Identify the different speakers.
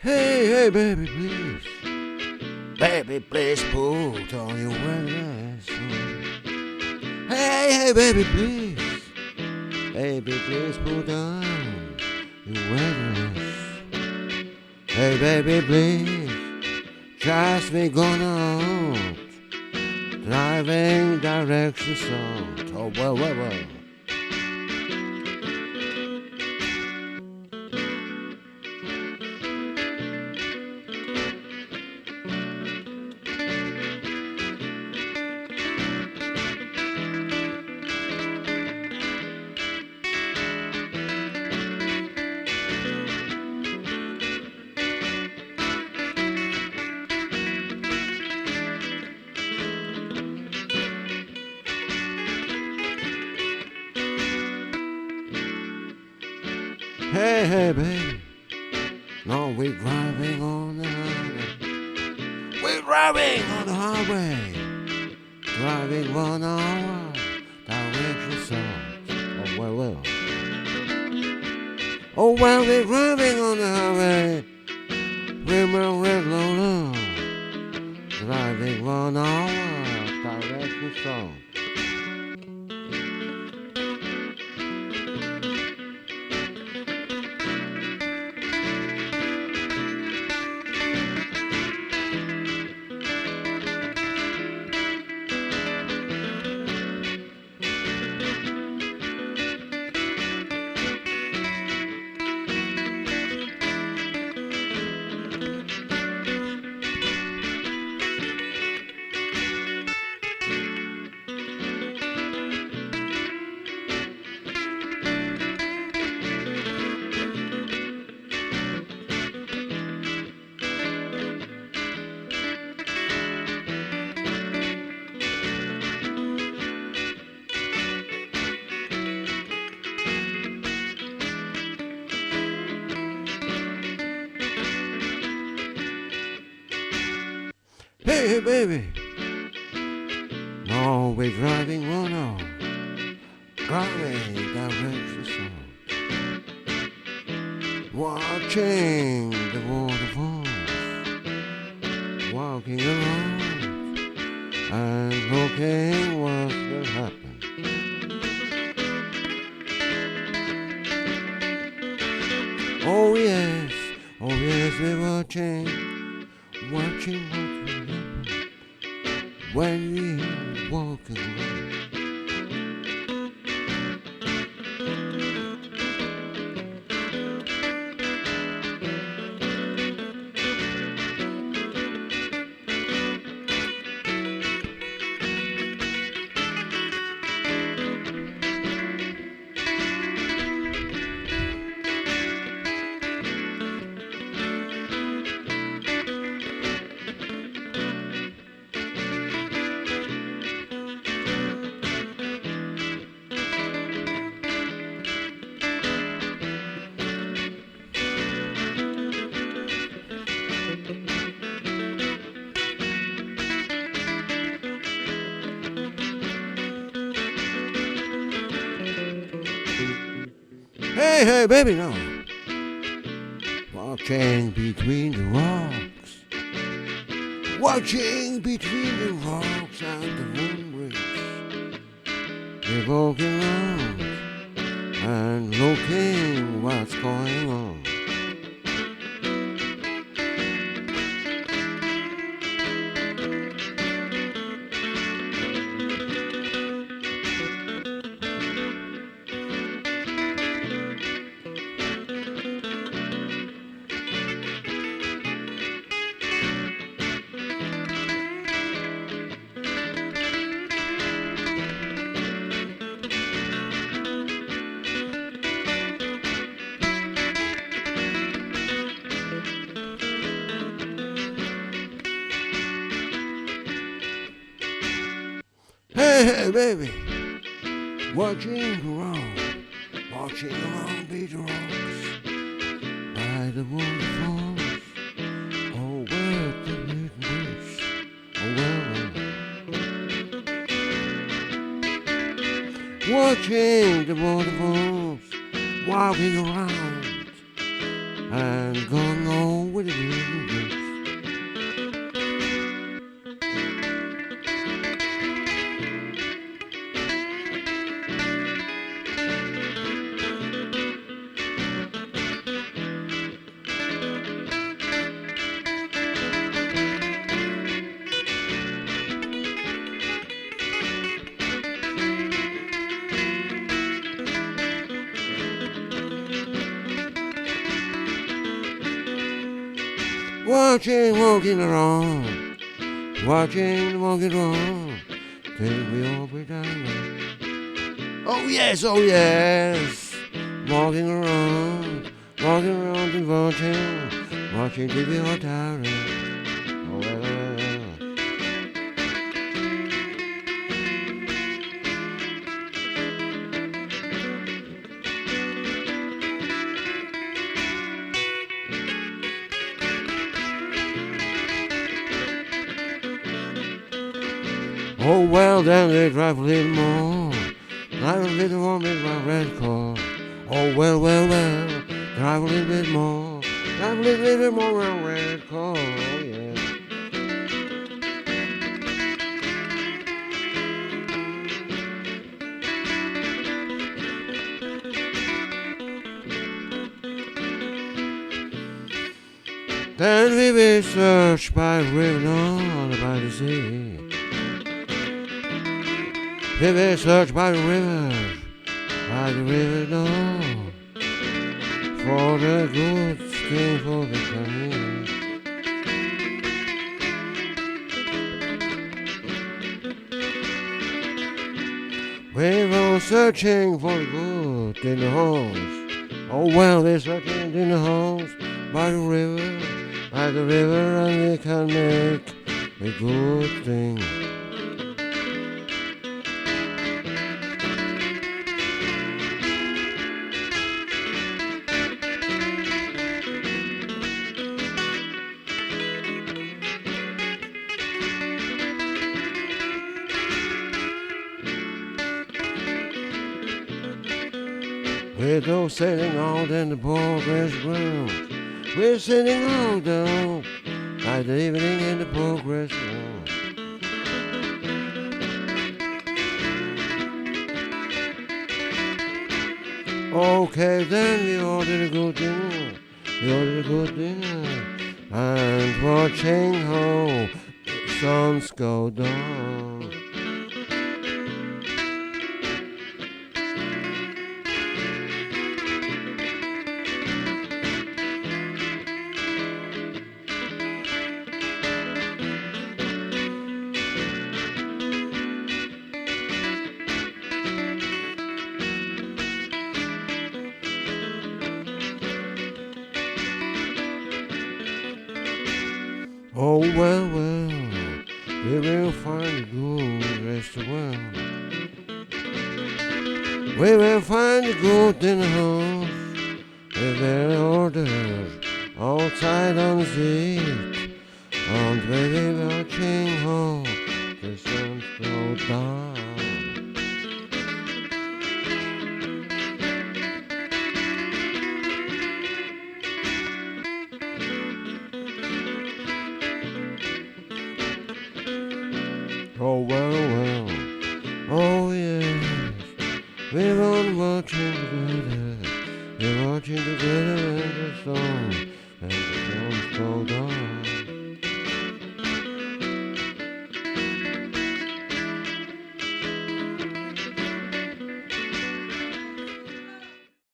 Speaker 1: Hey, hey, baby, please. Baby, please put on your wedding dress. Hey, hey, baby, please. Baby, please put on your wedding dress. Hey, baby, please. Just me going out. Driving direction south. Oh, well, well, well. Hey, hey, baby. No, we're driving on the highway. We're driving on the highway. Driving 1 hour. Direction south. Oh, well, well. Oh, well, we're driving on the highway. We're red low. Driving 1 hour. Direction south. Hey, hey, baby. No, we're driving 1 hour. Driving direction south. Watching the waterfalls. Walking around and looking what's gonna happen. Oh yes, we're watching what will happen when we walk around. Hey, hey, baby, no. Walking between the rocks. Watching between the rocks and the moon breeze. We're walking around and looking what's going on. Hey, hey, baby, watching around the rocks, by the waterfalls, oh, where the wind breeze, oh, well, watching the waterfalls, walking around, and going on with the blues. Watching, walking around, watching, walking around, till we all break down. Oh yes, walking around and watching till we all tired. Oh well. Oh well, then they drive a little more. Drive a little more with my red car. Oh well, drive a little bit more. Drive a little bit more with my red car. Oh yeah. Then we be searched by the river, all by the sea. We be searched by the river down, for the good thing for the coming. We were searching for the good in the homes. Oh well, we're searching in the homes by the river, and we can make a good thing. We're those sitting out in the progress ground. We're sitting out down by the evening in the progress ground. Okay, then we ordered a good dinner, and watching how the suns go down. Oh well, we will find a good restaurant. We will find a good dinner house. We will order outside on the seat, and we will watching how the sun goes down. Oh well, oh yes, we're all watching together, we're watching together and the sun go down.